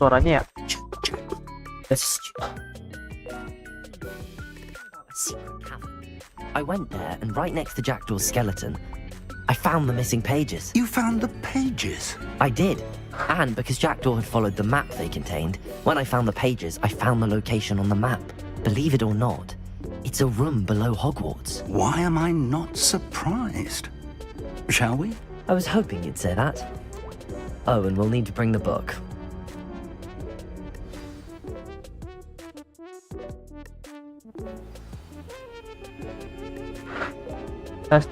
Suaranya ya. I went there, and right next to Jackdaw's skeleton, I found the missing pages. You found the pages? I did. And because Jackdaw had followed the map they contained, when I found the pages, I found the location on the map. Believe it or not, it's a room below Hogwarts. Why am I not surprised? Shall we? I was hoping you'd say that. Oh, and we'll need to bring the book. Tes.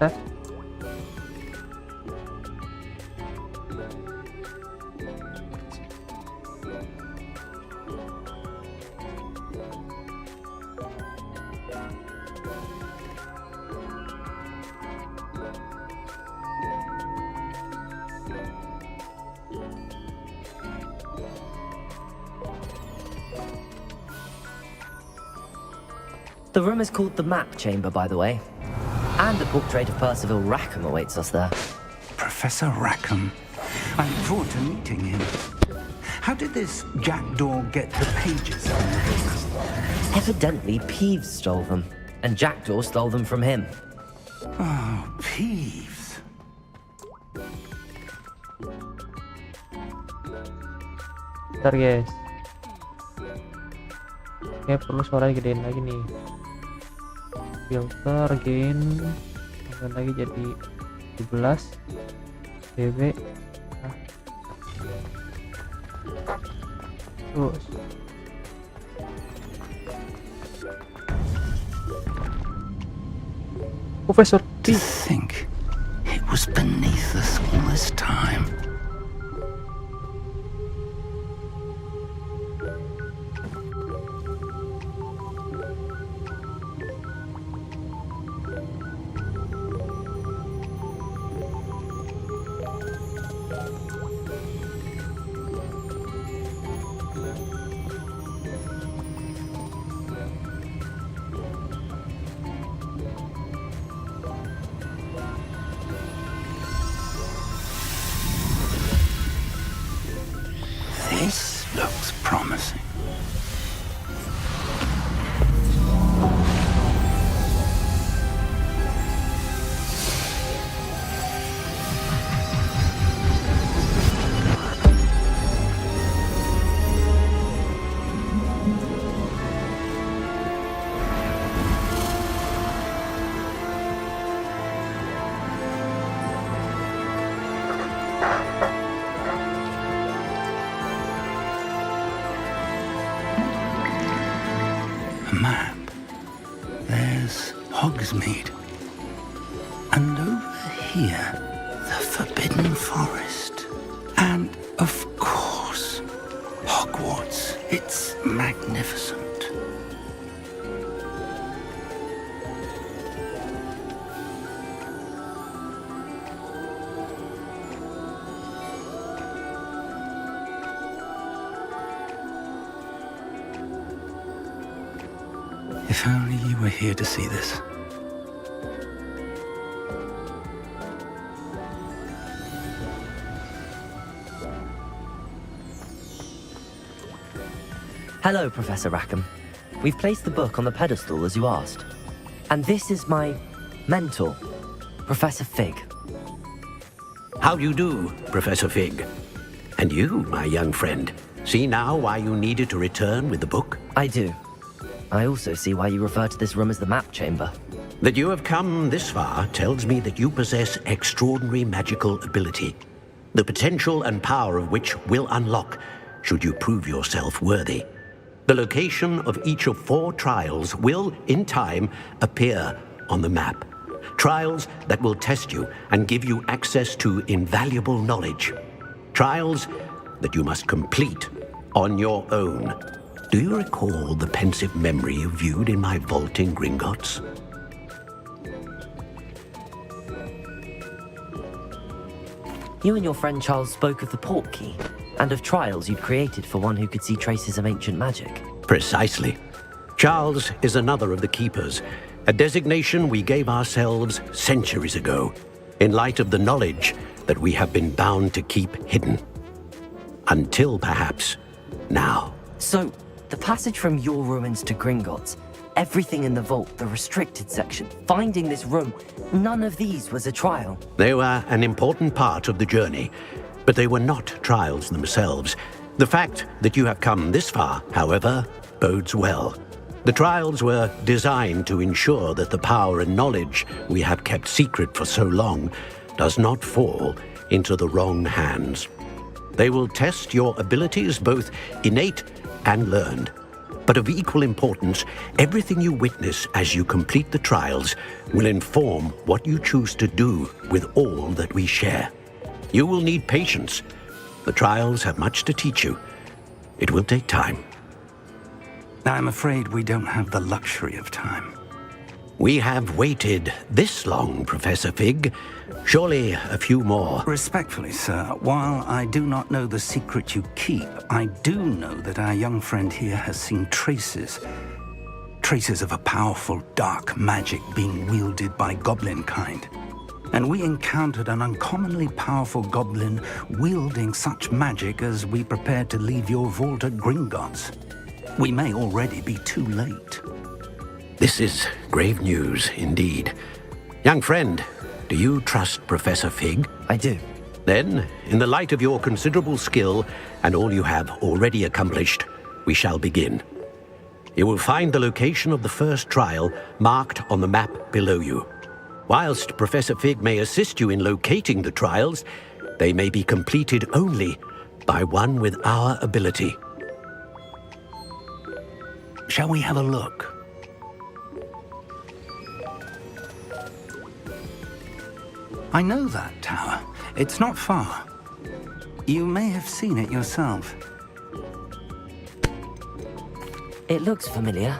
The room is called the Map Chamber, by the way. And a portrait of Percival Rackham awaits us there. Professor Rackham. I look forward to meeting him. How did this Jackdaw get the pages from the book? Evidently, Peeves stole them, and Jackdaw stole them from him. Oh, Peeves. Bentar guys. Oke, perlu suaranya gedein lagi nih. Filter gain tambahin lagi jadi 17 dB. Terus Professor To think it was beneath us all this time. This looks promising. A map. There's Hogsmeade. And over here, the Forbidden Forest. And, of course, Hogwarts. It's magnificent. If only you were here to see this. Hello, Professor Rackham. We've placed the book on the pedestal as you asked. And this is my mentor, Professor Fig. How do you do, Professor Fig? And you, my young friend, see now why you needed to return with the book? I do. I also see why you refer to this room as the map chamber. That you have come this far tells me that you possess extraordinary magical ability, the potential and power of which will unlock should you prove yourself worthy. The location of each of 4 trials will, in time, appear on the map. Trials that will test you and give you access to invaluable knowledge. Trials that you must complete on your own. Do you recall the pensive memory you viewed in my vault in Gringotts? You and your friend Charles spoke of the port key, and of trials you'd created for one who could see traces of ancient magic. Precisely. Charles is another of the Keepers, a designation we gave ourselves centuries ago, in light of the knowledge that we have been bound to keep hidden. Until perhaps now. So, the passage from your ruins to Gringotts, everything in the vault, the restricted section, finding this room, none of these was a trial. They were an important part of the journey, but they were not trials themselves. The fact that you have come this far, however, bodes well. The trials were designed to ensure that the power and knowledge we have kept secret for so long does not fall into the wrong hands. They will test your abilities, both innate and learned. But of equal importance, everything you witness as you complete the trials will inform what you choose to do with all that we share. You will need patience. The trials have much to teach you. It will take time. I'm afraid we don't have the luxury of time. We have waited this long, Professor Fig. Surely a few more. Respectfully, sir, while I do not know the secret you keep, I do know that our young friend here has seen traces of a powerful dark magic being wielded by goblin kind. And we encountered an uncommonly powerful goblin wielding such magic as we prepared to leave your vault at Gringotts. We may already be too late. This is grave news indeed. Young friend, do you trust Professor Fig? I do. Then, in the light of your considerable skill and all you have already accomplished, we shall begin. You will find the location of the first trial marked on the map below you. Whilst Professor Fig may assist you in locating the trials, they may be completed only by one with our ability. Shall we have a look? I know that tower. It's not far. You may have seen it yourself. It looks familiar.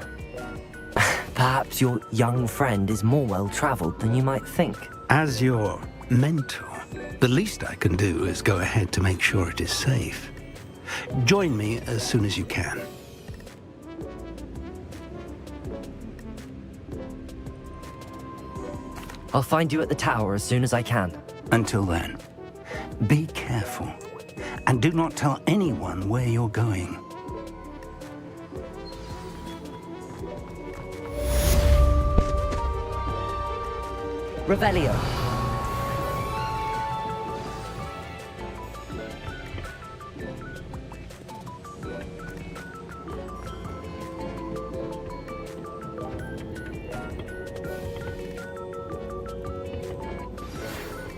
Perhaps your young friend is more well-traveled than you might think. As your mentor, the least I can do is go ahead to make sure it is safe. Join me as soon as you can. I'll find you at the tower as soon as I can. Until then, be careful and do not tell anyone where you're going. Revelio.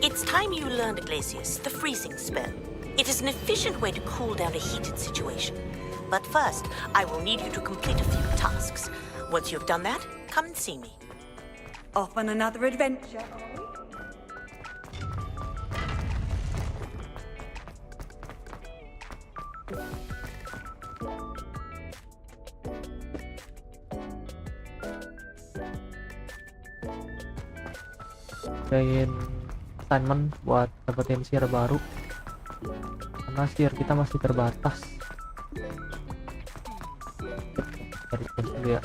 It's time you learned, Glacius, the freezing spell. It is an efficient way to cool down a heated situation. But first, I will need you to complete a few tasks. Once you've done that, come and see me. Off on another adventure. Kain assignment buat dapetin sihir baru karena sihir kita masih terbatas. Dari dulu ya.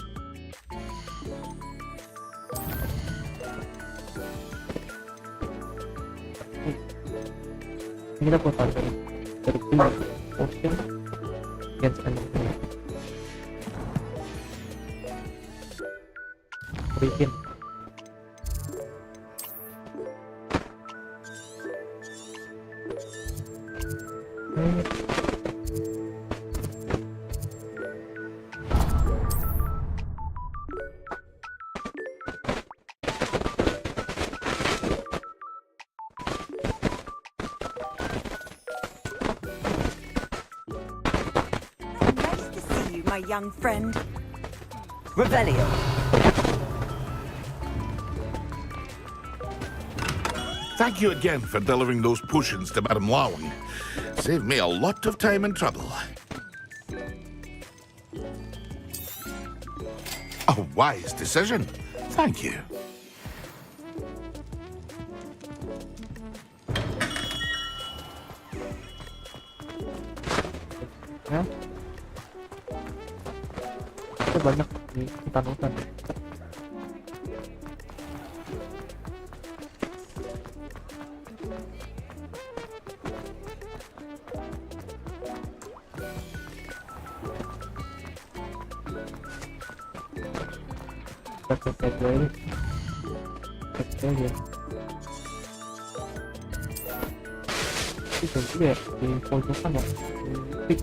Ini kita putar dari potion against enemy. Bikin Nice to see you, my young friend. Revelio. Thank you again for delivering those potions to Madame Lawing. Saved me a lot of time and trouble. A wise decision. Thank you. ya. Itu banyak di hutan-hutan. Kita cek aja. Cek aja. Itu juga ya, di pojokan ya. Di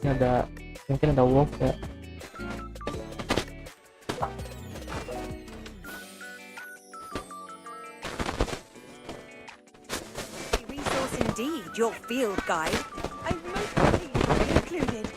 ini ada, mungkin ada wolf ya. Resource indeed, your field guide. I'm most pleased to be included.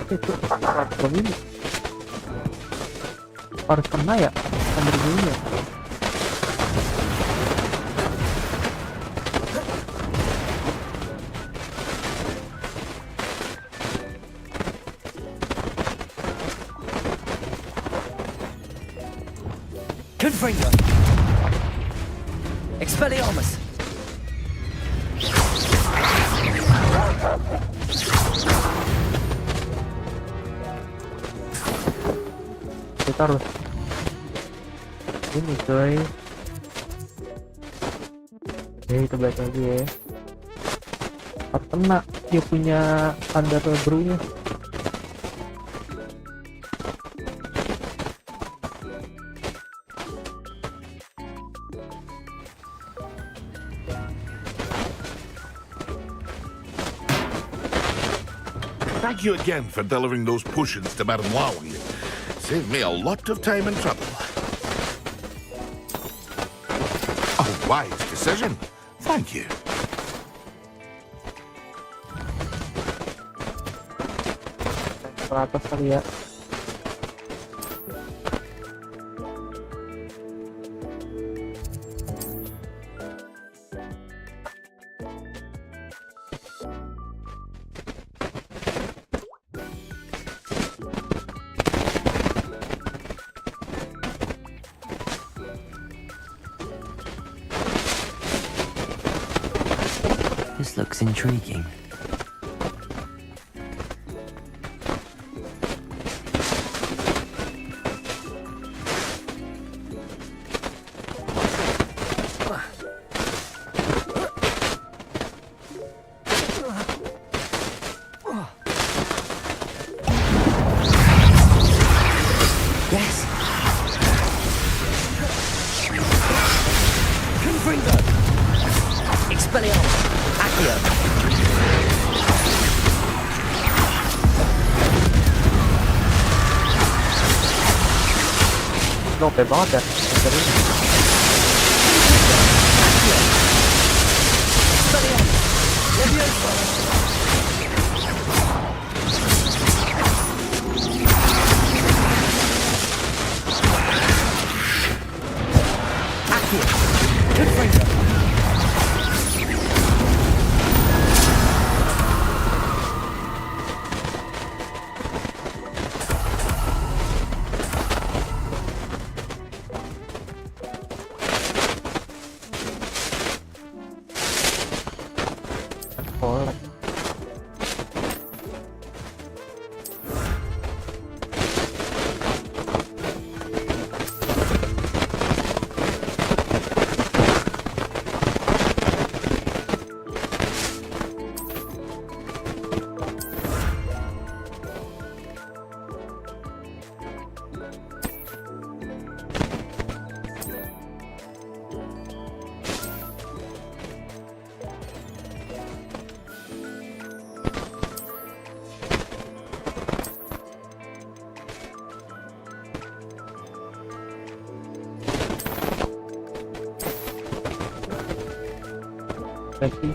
Itu platform ini harus kena ya sama dulunya. Confringo. Expelliarmus. Kita harus ini coy. Kita balik lagi ya. Harus kena, dia punya standar brew-nya. Thank you again for delivering those potions to Madame Lawing. Saved me a lot of time and trouble. A wise decision. Thank you. Ke atas kali ya. This looks intriguing. Oke, Fringo! Expelliarmus! Accio! Lope banget ya. Jadi Expelliarmus! Leviosa! Accio! Good Fringo! kolek. Lagi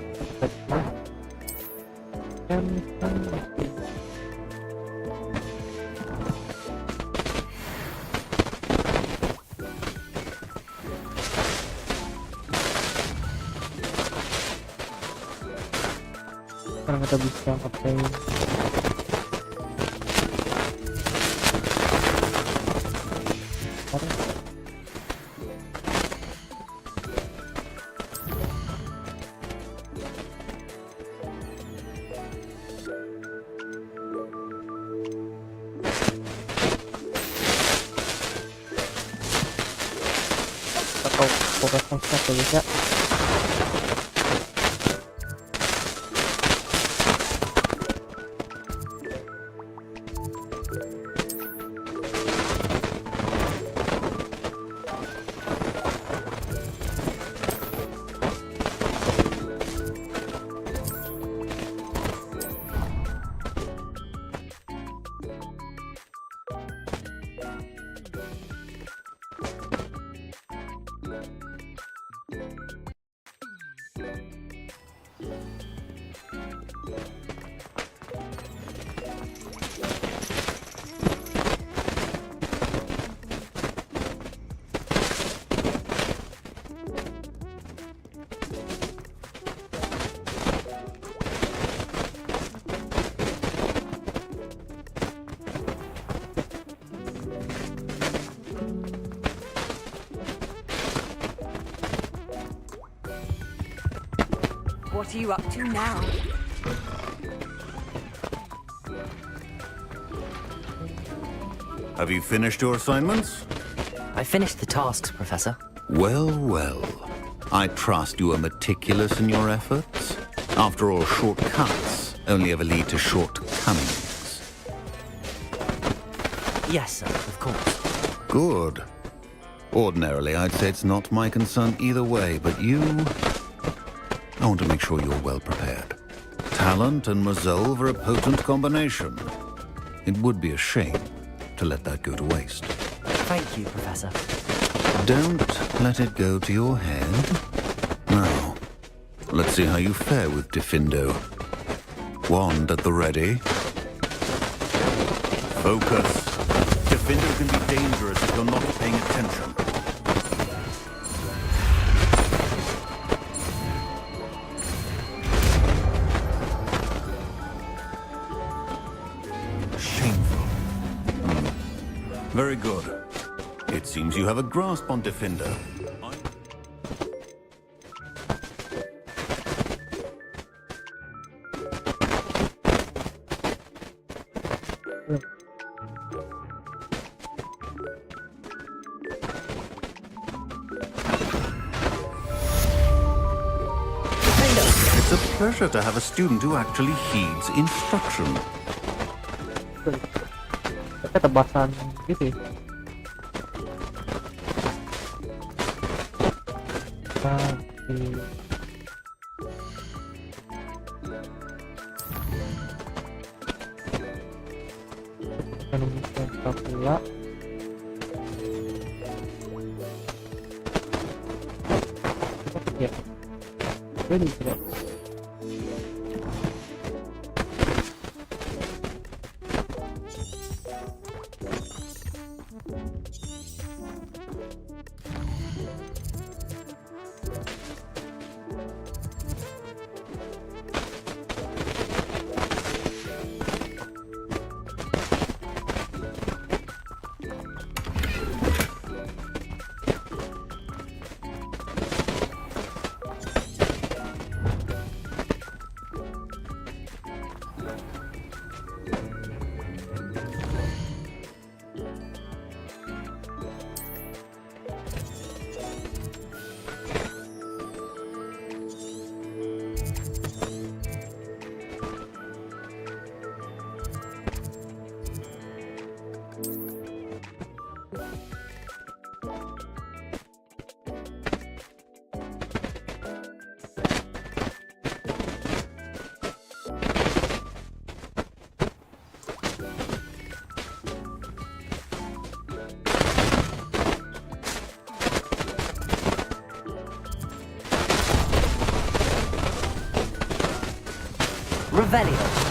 sekarang kita bisa pakai atau fokus atau bisa. What are you up to now? Have you finished your assignments? I finished the tasks, Professor. Well, well. I trust you are meticulous in your efforts. After all, shortcuts only ever lead to shortcomings. Yes, sir, of course. Good. Ordinarily, I'd say it's not my concern either way, but you... I want to make sure you're well prepared. Talent and resolve are a potent combination. It would be a shame to let that go to waste. Thank you, Professor. Don't let it go to your head. Now, let's see how you fare with Diffindo. Wand at the ready. Focus. Diffindo can be dangerous if you're not paying attention. Shameful. Very good. It seems you have a grasp on Diffindo. It's a pleasure to have a student who actually heeds instruction. Tapi tebasan gitu ya. di kita pula ya jadi tidak Revelio.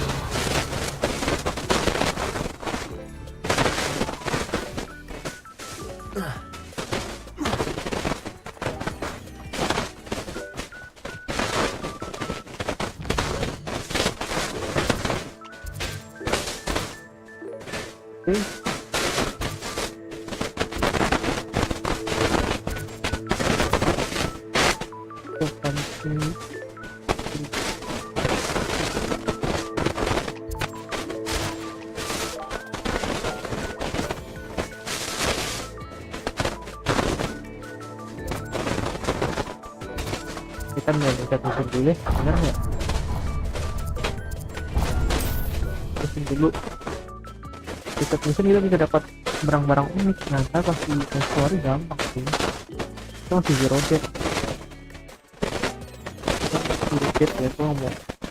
kita menyelesaikan musim dulu ya, bener nggak? Musim dulu kita musim kita bisa dapat barang-barang unik. Ternyata pasti story gampang sih, itu masih zero jet ya, itu mau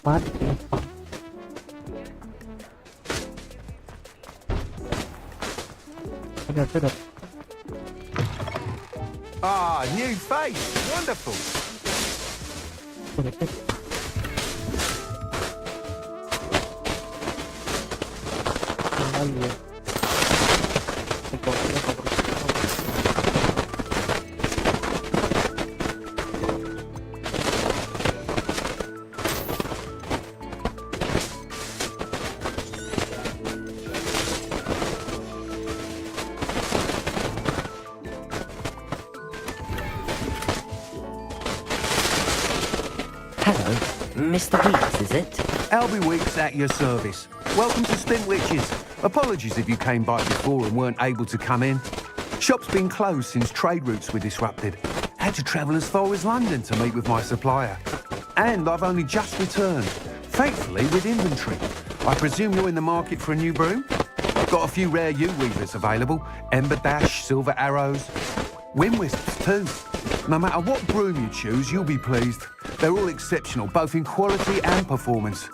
mati gampang. Ada Ah, new face. Wonderful. Kembali ya. Hello, Mr. Weeks, is it? Albie Weeks at your service. Welcome to Stint Witches. Apologies if you came by before and weren't able to come in. Shop's been closed since trade routes were disrupted. Had to travel as far as London to meet with my supplier. And I've only just returned, thankfully with inventory. I presume you're in the market for a new broom? Got a few rare U-weavers available. Ember Dash, Silver Arrows, Wind Wisps too. No matter what broom you choose, you'll be pleased. They're all exceptional, both in quality and performance.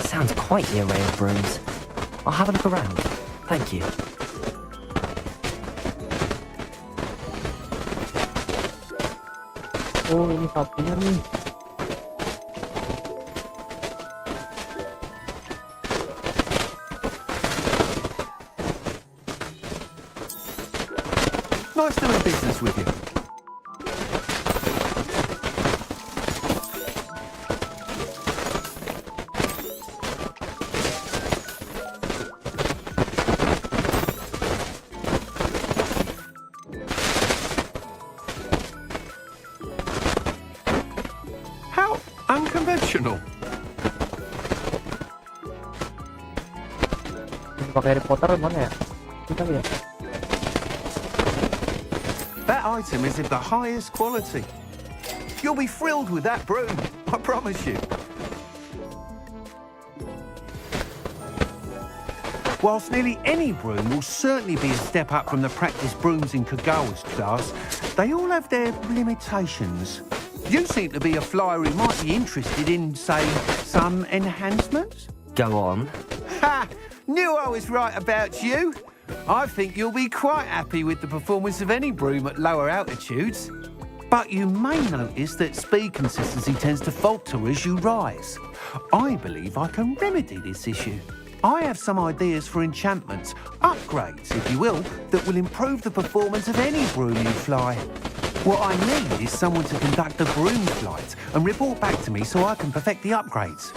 Sounds quite the array of brooms. I'll have a look around. Thank you. Oh, ini sapinya nih. Nice doing business with you. How unconventional. Pakai Harry Potter mana ya? Kita lihat. That item is of the highest quality. You'll be thrilled with that broom, I promise you. Whilst nearly any broom will certainly be a step up from the practice brooms in Kagawa's class, they all have their limitations. You seem to be a flyer who might be interested in, say, some enhancements? Go on. Ha! Knew I was right about you. I think you'll be quite happy with the performance of any broom at lower altitudes. But you may notice that speed consistency tends to falter as you rise. I believe I can remedy this issue. I have some ideas for enchantments, upgrades, if you will, that will improve the performance of any broom you fly. What I need is someone to conduct a broom flight and report back to me so I can perfect the upgrades.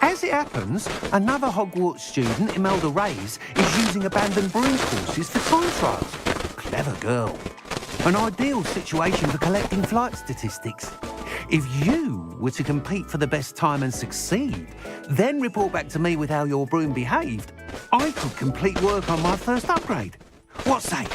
As it happens, another Hogwart student, Imelda Reyes, is using abandoned broom courses for time trials. Clever girl. An ideal situation for collecting flight statistics. If you were to compete for the best time and succeed, then report back to me with how your broom behaved, I could complete work on my first upgrade. What say?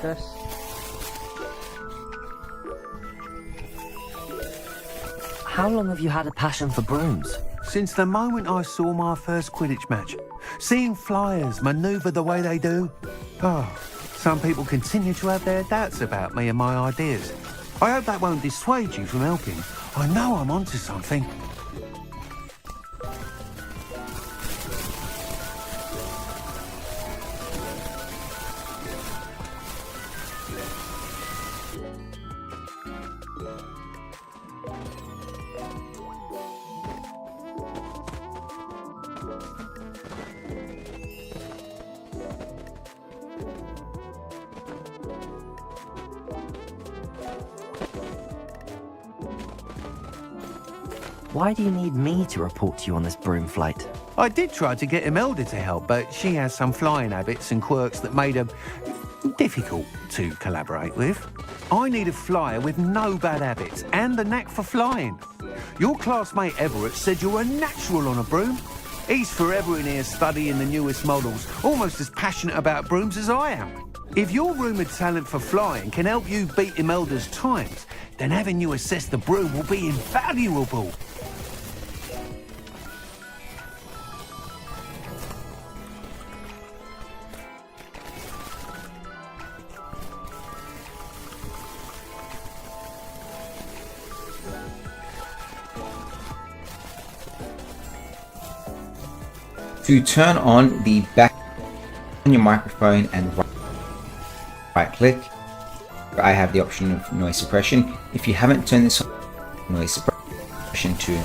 Tes. How long have you had a passion for brooms? Since the moment I saw my first Quidditch match, seeing flyers manoeuvre the way they do. Oh, some people continue to have their doubts about me and my ideas. I hope that won't dissuade you from helping. I know I'm onto something. Why do you need me to report to you on this broom flight? I did try to get Imelda to help, but she has some flying habits and quirks that made her difficult to collaborate with. I need a flyer with no bad habits and the knack for flying. Your classmate Everett said you're a natural on a broom. He's forever in here studying the newest models, almost as passionate about brooms as I am. If your rumoured talent for flying can help you beat Imelda's times, then having you assess the broom will be invaluable. To turn on the back on your microphone and right click, I have the option of noise suppression. If you haven't turned this on, noise suppression to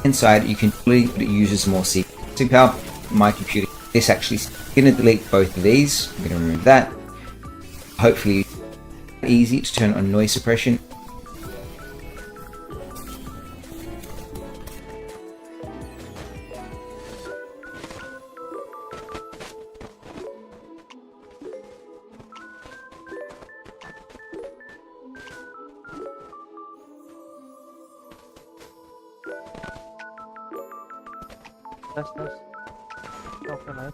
inside, you can really use more CPU power. My computer, this actually is going to delete both of these. I'm going to remove that. Hopefully, easy to turn on noise suppression. Tes. Oke lah ya.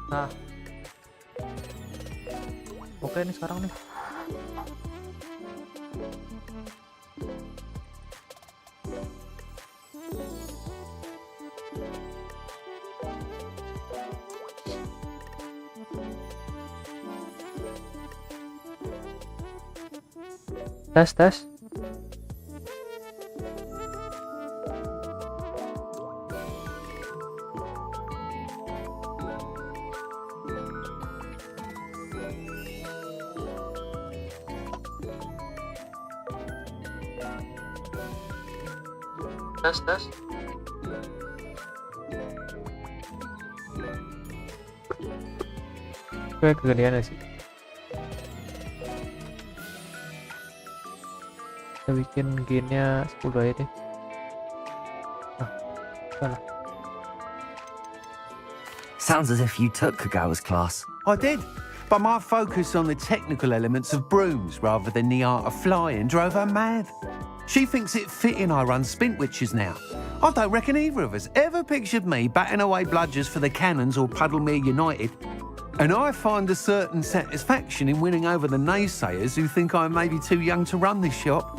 Nah, oke nih sekarang nih. Tes. Kayak kegedean gak sih? Kita bikin gainnya 10 aja deh. Nah, salah. Sounds as if you took Kagawa's class. I did, but my focus on the technical elements of brooms rather than the art of flying drove her mad. She thinks it fitting I run Spintwitches now. I don't reckon either of us ever pictured me batting away bludgers for the Cannons or Puddlemere United. And I find a certain satisfaction in winning over the naysayers who think I may be too young to run this shop.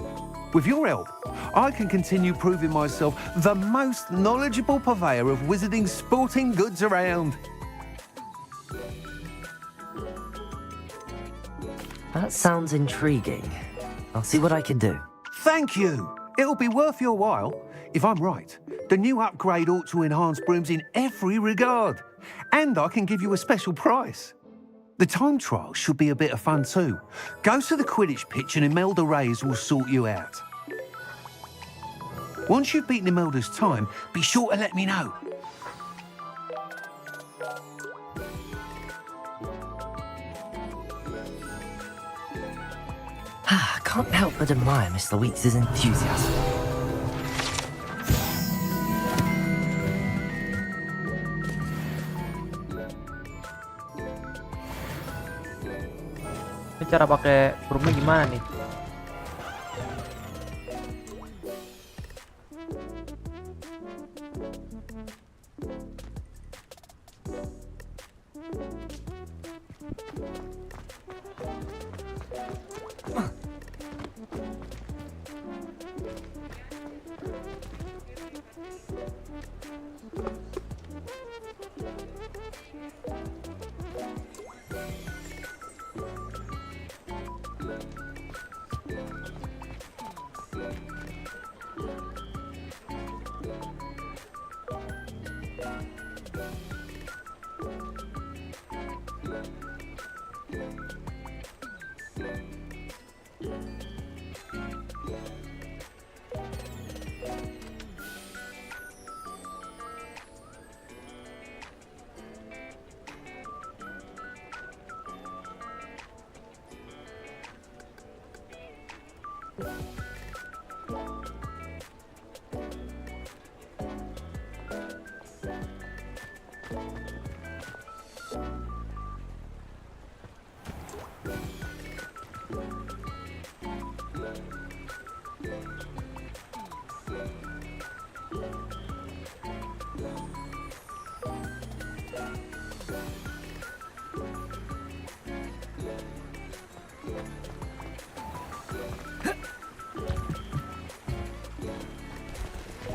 With your help, I can continue proving myself the most knowledgeable purveyor of wizarding sporting goods around. That sounds intriguing. I'll see what I can do. Thank you. It'll be worth your while. If I'm right, the new upgrade ought to enhance brooms in every regard. And I can give you a special price. The time trial should be a bit of fun too. Go to the Quidditch pitch and Imelda Reyes will sort you out. Once you've beaten Imelda's time, be sure to let me know. I can't help but admire Mr. Weeks' enthusiasm. Ini cara pakai broomnya gimana nih?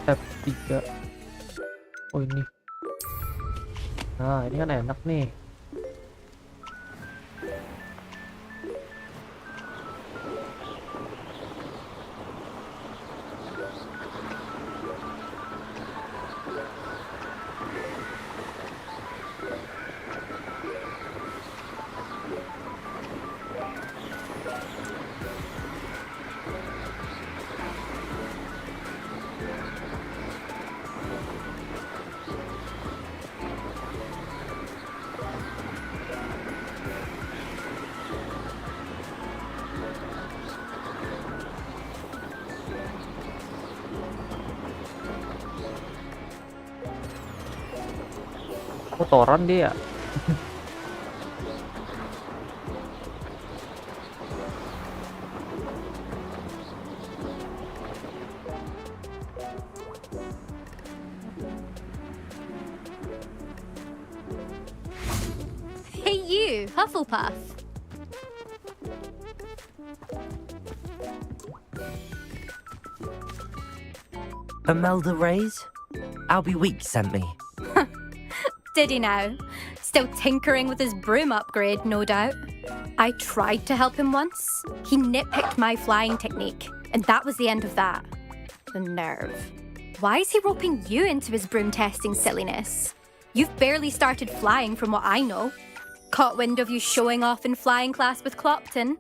Tab 3. Oh ini. Nah ini kan enak nih. Kotoran dia. Hey you, Hufflepuff. Imelda Reyes? Albie Weeks sent me. Did he now? Still tinkering with his broom upgrade, no doubt. I tried to help him once. He nitpicked my flying technique, and that was the end of that. The nerve. Why is he roping you into his broom testing silliness? You've barely started flying from what I know. Caught wind of you showing off in flying class with Clopton.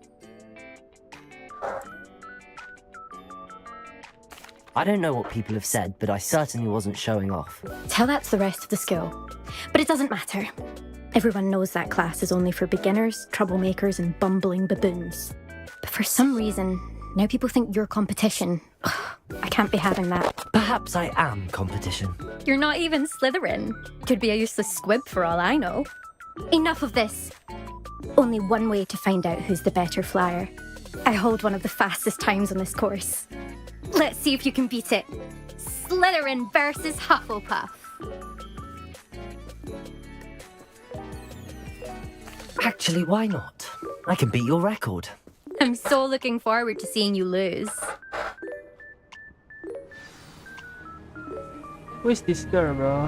I don't know what people have said, but I certainly wasn't showing off. Tell that to the rest of the school. But it doesn't matter. Everyone knows that class is only for beginners, troublemakers, and bumbling baboons. But for some reason, now people think you're competition. I can't be having that. Perhaps I am competition. You're not even Slytherin. Could be a useless squib for all I know. Enough of this. Only one way to find out who's the better flyer. I hold one of the fastest times on this course. Let's see if you can beat it. Slytherin versus Hufflepuff. Actually, why not? I can beat your record. I'm so looking forward to seeing you lose. Who is this girl, bro?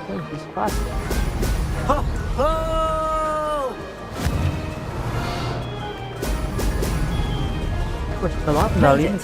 What is this fast? Ho! Ho! Wah, susah banget kendaliin.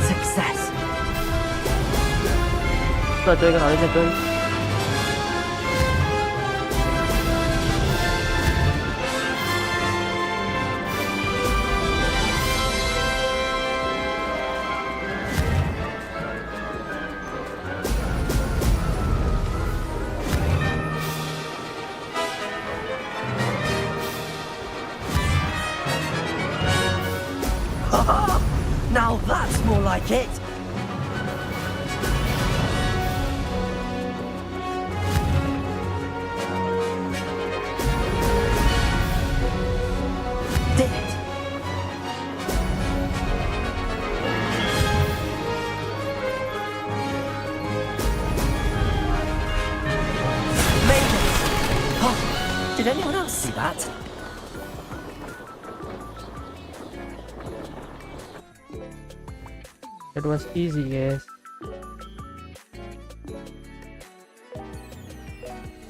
Success. Susah coy kenalinya coy. Now that's more like it. Did it. Made it. Oh, did anyone else see that? That was easy, guys.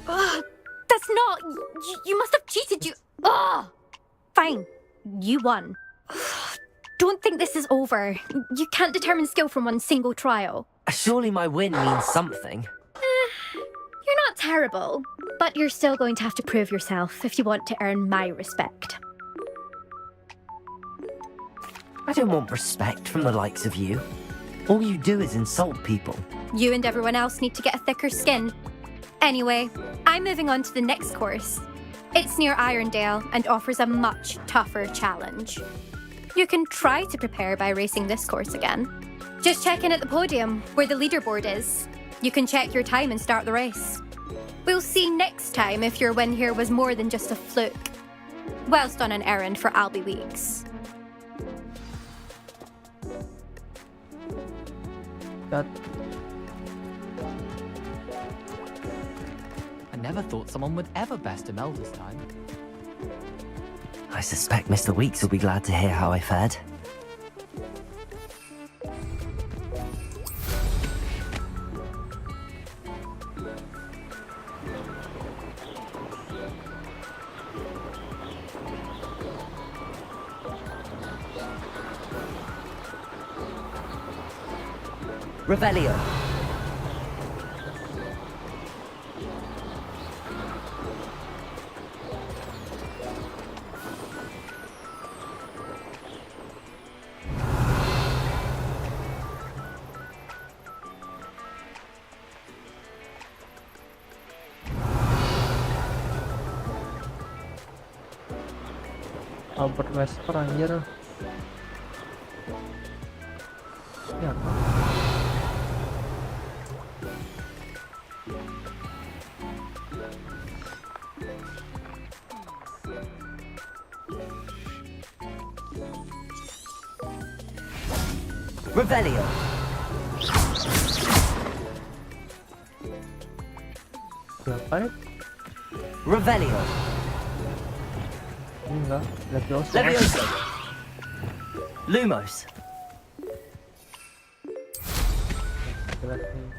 That's not... You must have cheated, you... Ugh! Fine. You won. Don't think this is over. You can't determine skill from one single trial. Surely my win means something. You're not terrible, but you're still going to have to prove yourself if you want to earn my respect. I don't want respect from the likes of you. All you do is insult people. You and everyone else need to get a thicker skin. Anyway, I'm moving on to the next course. It's near Irondale and offers a much tougher challenge. You can try to prepare by racing this course again. Just check in at the podium, where the leaderboard is. You can check your time and start the race. We'll see next time if your win here was more than just a fluke. Whilst on an errand for Albie Weeks. That I never thought someone would ever best him this time. I suspect Mr. Weeks will be glad to hear how I fared. Revelio. Albert Wesker anjir. Ya. Revelio. Berapa ya? Revelio. Enggak, Leviosa. Levioso. Lumos. Jelas nih.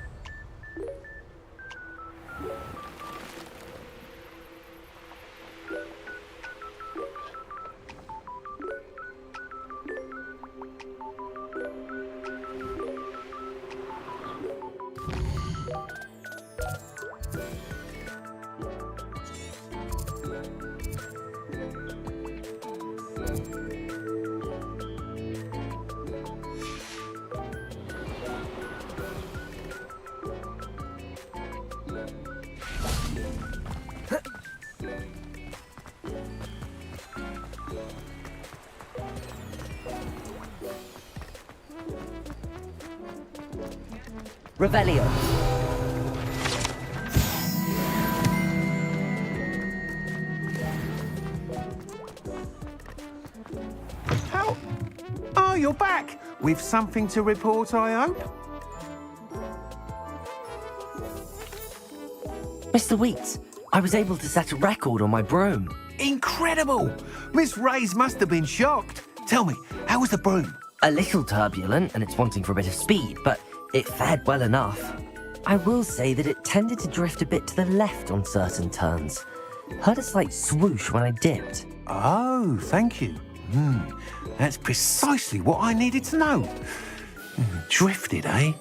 Revelio. How? Oh, you're back! With something to report, I hope? Mr. Weeks, I was able to set a record on my broom. Incredible! Miss Ray's must have been shocked. Tell me, how was the broom? A little turbulent and it's wanting for a bit of speed, but it fared well enough. I will say that it tended to drift a bit to the left on certain turns. Heard a slight swoosh when I dipped. Oh, thank you. That's precisely what I needed to know. Drifted, eh?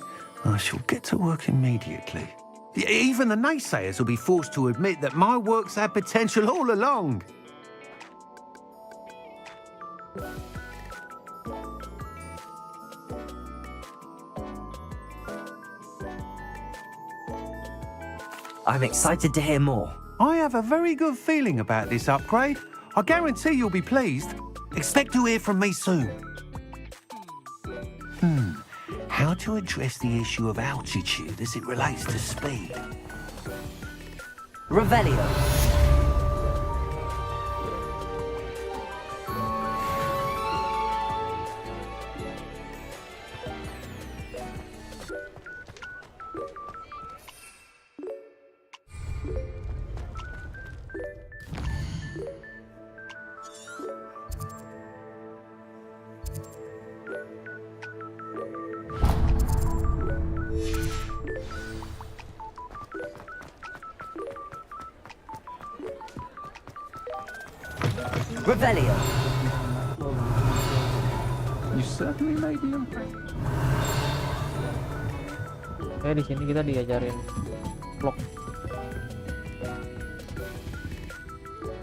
I shall get to work immediately. Even the naysayers will be forced to admit that my work's had potential all along. I'm excited to hear more. I have a very good feeling about this upgrade. I guarantee you'll be pleased. Expect to hear from me soon. How to address the issue of altitude as it relates to speed? Revelio. Revelio. You certainly made the impression. Di sini kita diajarin vlog.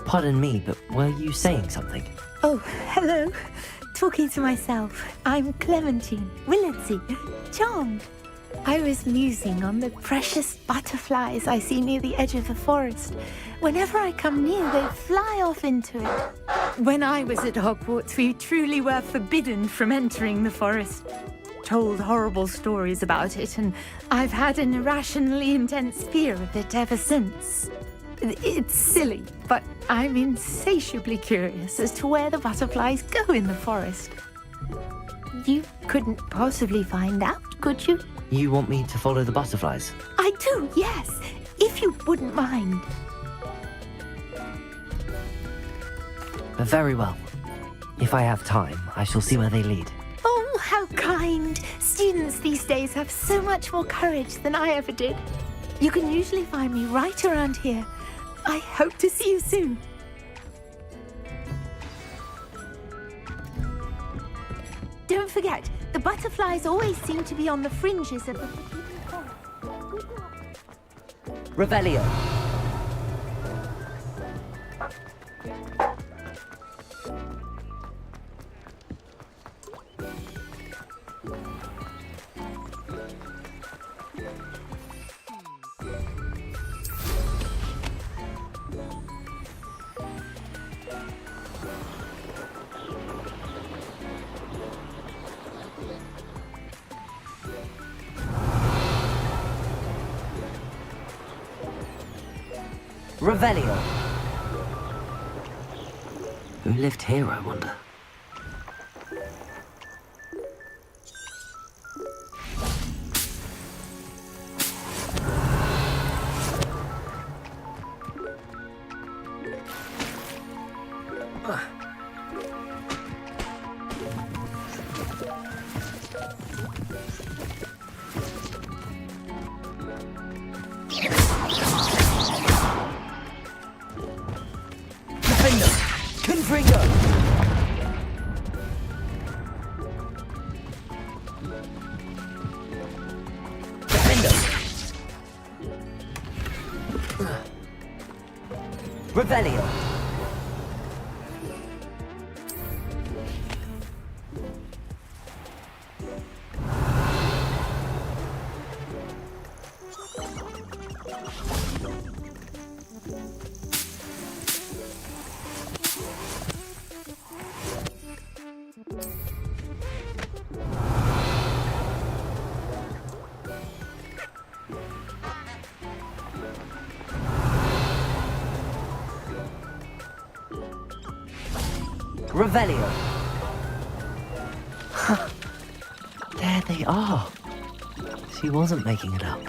Pardon me, but were you saying something? Oh, hello. Talking to myself. I'm Clementine, Willardsy, charmed. I was musing on the precious butterflies I see near the edge of the forest. Whenever I come near, they fly off into it. When I was at Hogwarts, we truly were forbidden from entering the forest. Told horrible stories about it, and I've had an irrationally intense fear of it ever since. It's silly, but I'm insatiably curious as to where the butterflies go in the forest. You couldn't possibly find out, could you? You want me to follow the butterflies? I do, yes, if you wouldn't mind. Very well. If I have time, I shall see where they lead. Oh, how kind. Students these days have so much more courage than I ever did. You can usually find me right around here. I hope to see you soon. Don't forget, the butterflies always seem to be on the fringes of the forbidden forest. Revelio. Revelio. Who lived here, I wonder? Defender! Revelio! Revelio. There they are. She wasn't making it up.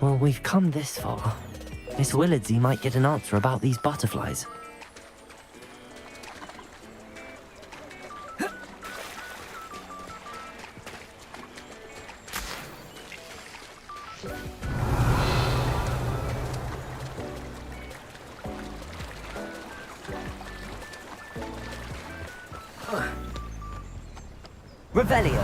Well, we've come this far. Miss Willardsey might get an answer about these butterflies. Revelio.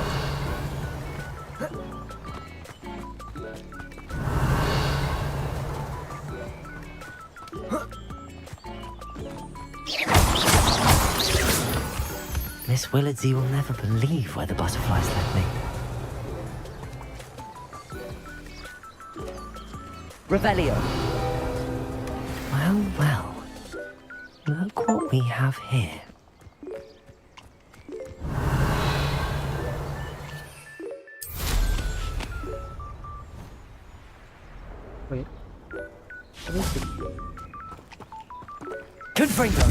Miss Willardsey will never believe where the butterflies led me. Revelio. Well, well. Look what we have here. Wait. What is it? Confringo.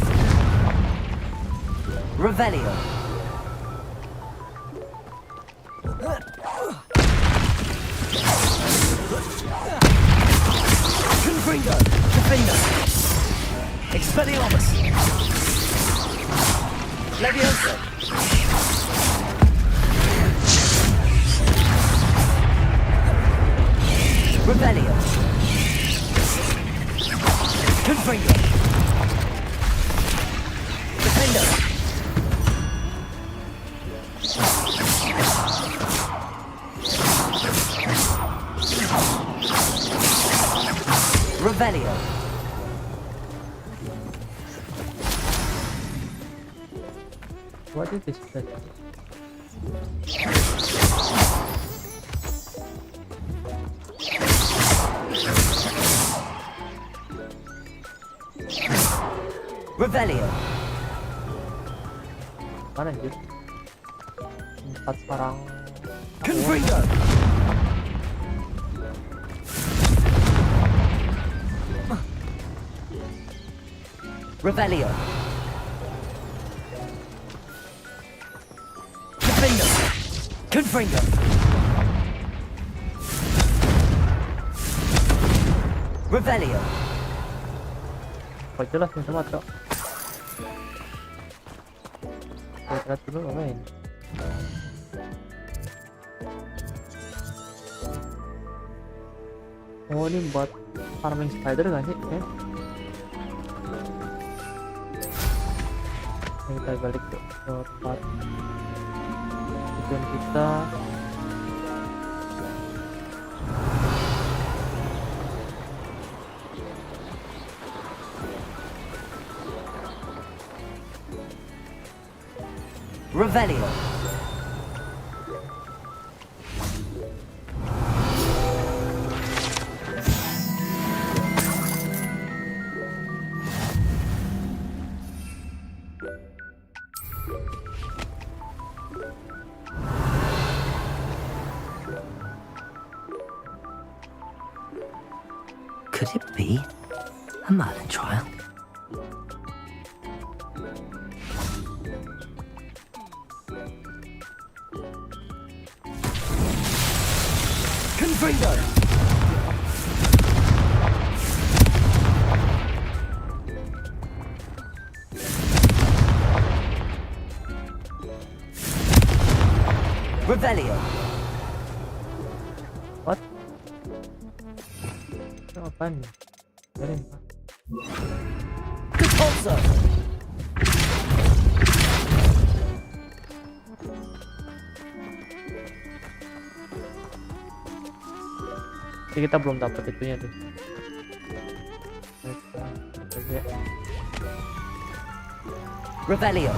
Revelio. Confringo. Defender. Expelliarmus. Leviosa. Revelio. Confringo. Defender. Revelio. What is this? Revelio. Mana anjir? 4 sekarang. Confringo. Revelio. Defender. Confringo. Revelio. Kok jelas nih sama cok. Lihat dulu ngapain? Oh ini buat farming spider gak sih? Ya? Kita balik ke tempat tujuan kita. Revelio. Could it be a Merlin trial? Confringo! Revelio! What? Itu apaan nih? Biarin, Pak. Repulsor! Tapi kita belum dapat itunya deh. Revelio.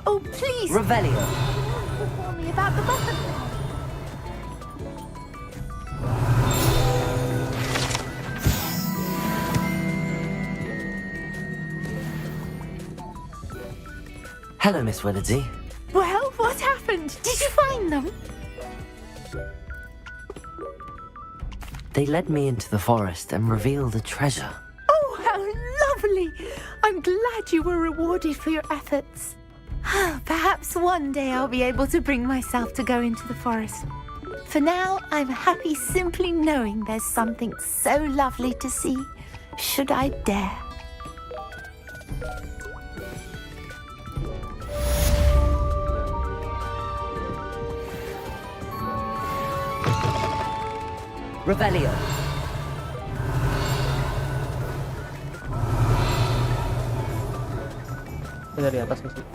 Oh, please! Revelio. Tell me about the butterfly. Hello, Miss Willardsie. Well, what happened? Did you find them? They led me into the forest and revealed a treasure. Oh, how lovely! I'm glad you were rewarded for your efforts. Perhaps one day I'll be able to bring myself to go into the forest. For now, I'm happy simply knowing there's something so lovely to see, should I dare. Revelio. Dari atas ke sini.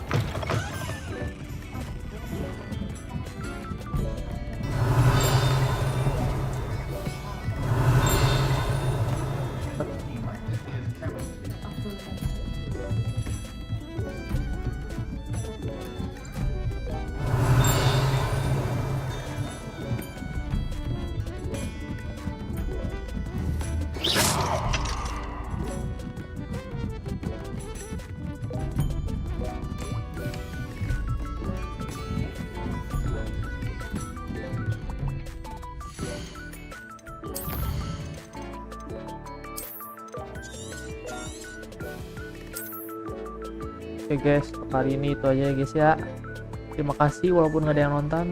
Oke guys, untuk kali ini itu aja ya guys ya. Terima kasih walaupun nggak ada yang nonton.